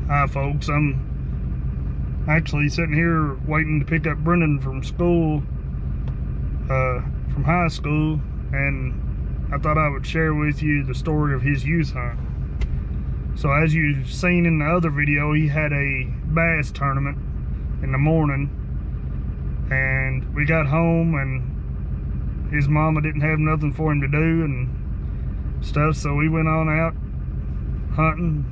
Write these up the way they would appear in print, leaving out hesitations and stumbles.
Hi folks, I'm actually sitting here waiting to pick up Brendon from school, from high school, and I thought I would share with you the story of his youth hunt. So as you've seen in the other video, he had a bass tournament in the morning, and we got home and his mama didn't have nothing for him to do and stuff, so we went on out hunting.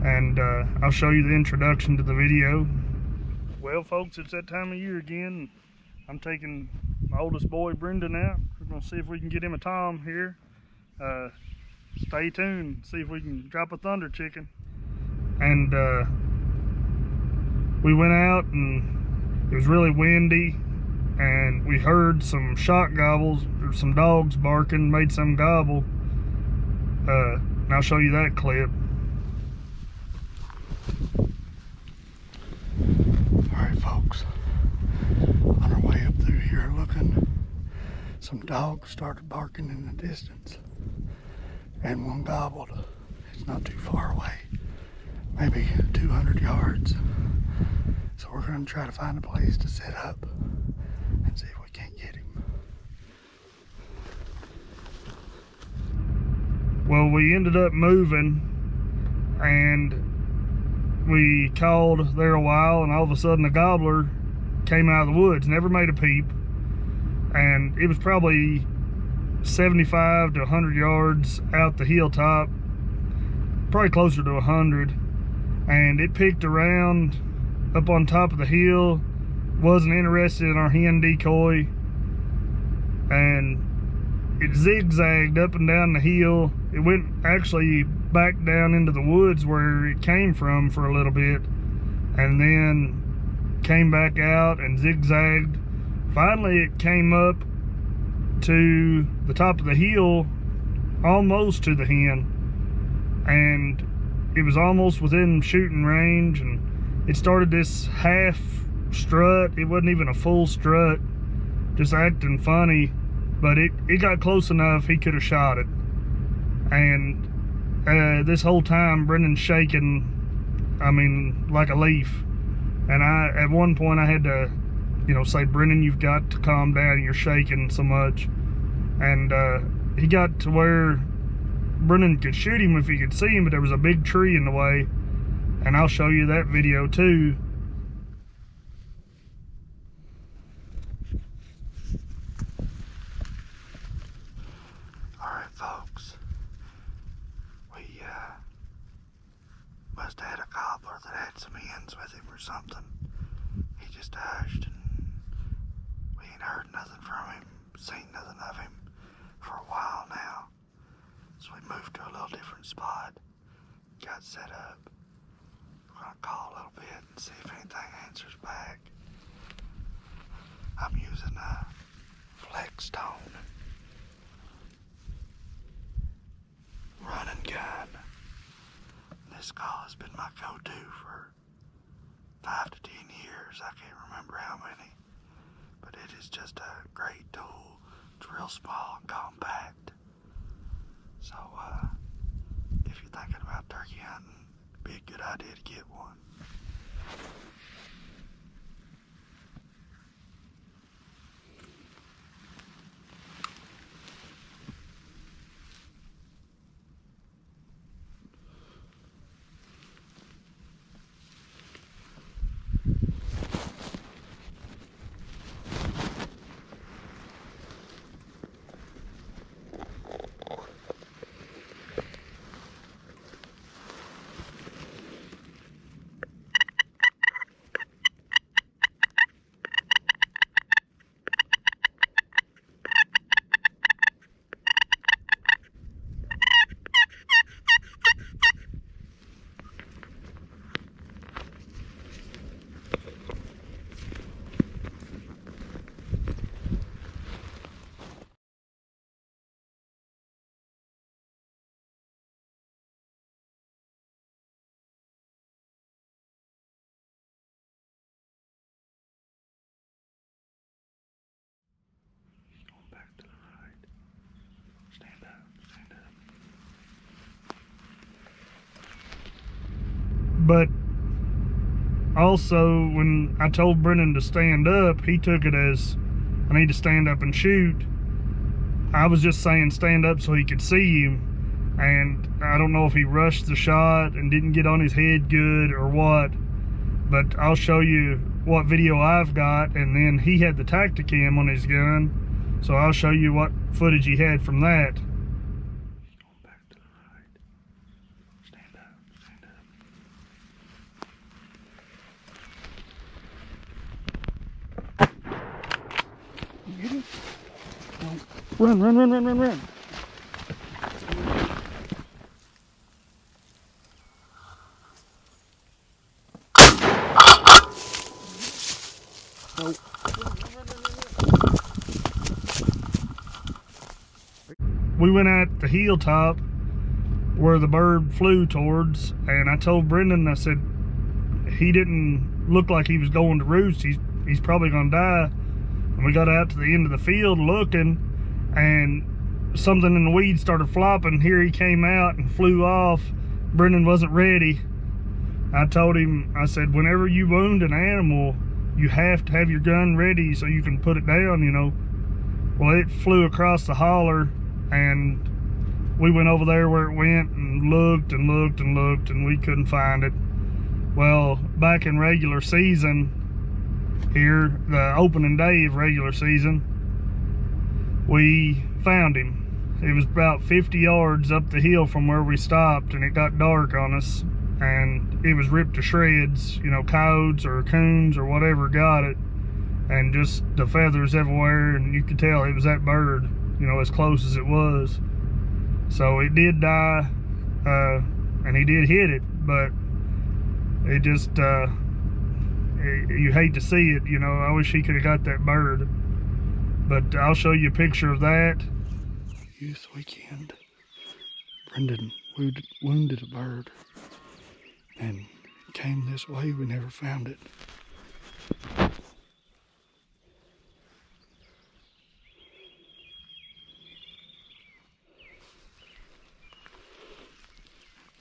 And I'll show you the introduction to the video. Well folks, it's that time of year again. I'm taking my oldest boy Brendon out. We're gonna see if we can get him a tom here. Stay tuned, see if we can drop a thunder chicken. And we went out and it was really windy, and we heard some shot gobbles, or some dogs barking, made some gobble. And I'll show you that clip. Alright folks, on our way up through here looking, some dogs started barking in the distance, and one gobbled. It's not too far away, maybe 200 yards. So we're going to try to find a place to set up and see if we can't get him. Well, we ended up moving, and we called there a while, and all of a sudden a gobbler came out of the woods, never made a peep, and it was probably 75 to 100 yards out the hilltop, probably closer to 100, and it picked around up on top of the hill, wasn't interested in our hen decoy, and it zigzagged up and down the hill. It went actually back down into the woods where it came from for a little bit, and then came back out and zigzagged. Finally it came up to the top of the hill, almost to the hen, and it was almost within shooting range, and it started this half strut. It wasn't even a full strut, just acting funny, but it got close enough he could have shot it. And this whole time Brendon's shaking, I mean, like a leaf. And at one point I had to, say, Brendon, you've got to calm down, you're shaking so much. And he got to where Brendon could shoot him if he could see him, but there was a big tree in the way, and I'll show you that video too. Alright folks, we must have had a gobbler that had some hens with him or something. He just hushed, and we ain't heard nothing from him, seen nothing of him for a while now. So we moved to a little different spot, got set up. We're gonna call a little bit and see if anything answers back. I'm using a Flexstone running gun. This call has been my go-to for 5 to 10 years. I can't remember how many, but it is just a great tool. It's real small and compact. So if you're thinking about turkey hunting, it'd be a good idea to get one. But also, when I told Brendon to stand up, he took it as I need to stand up and shoot. I was just saying stand up so he could see him, and I don't know if he rushed the shot and didn't get on his head good or what, but I'll show you what video I've got. And then he had the Tacticam on his gun, so I'll show you what footage he had from that. He's going back to the right. Stand up, stand up. Get it? Run, run, run, run, run, run. Nope. We went at the hilltop where the bird flew towards, and I told Brendon, I said, he didn't look like he was going to roost. He's probably gonna die. And we got out to the end of the field looking, and something in the weeds started flopping. Here he came out and flew off. Brendon wasn't ready. I told him, I said, whenever you wound an animal, you have to have your gun ready so you can put it down, you know. Well, it flew across the holler, and we went over there where it went and looked and looked and looked, and we couldn't find it. Well, back in regular season here, the opening day of regular season, we found him. It was about 50 yards up the hill from where we stopped, and it got dark on us, and it was ripped to shreds. You know, coyotes or coons or whatever got it, and just the feathers everywhere, and you could tell it was that bird, you know, as close as it was. So it did die, and he did hit it, but it just, you hate to see it, you know. I wish he could have got that bird. But I'll show you a picture of that. Youth weekend. Brendon wounded a bird and came this way. We never found it.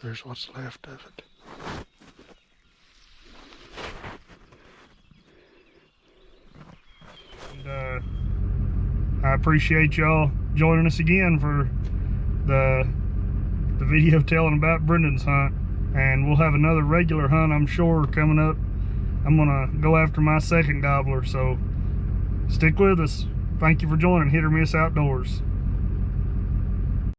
There's what's left of it. And I appreciate y'all joining us again for the video telling about Brendon's hunt. And we'll have another regular hunt, I'm sure, coming up. I'm gonna go after my second gobbler, so stick with us. Thank you for joining Hit or Miss Outdoors.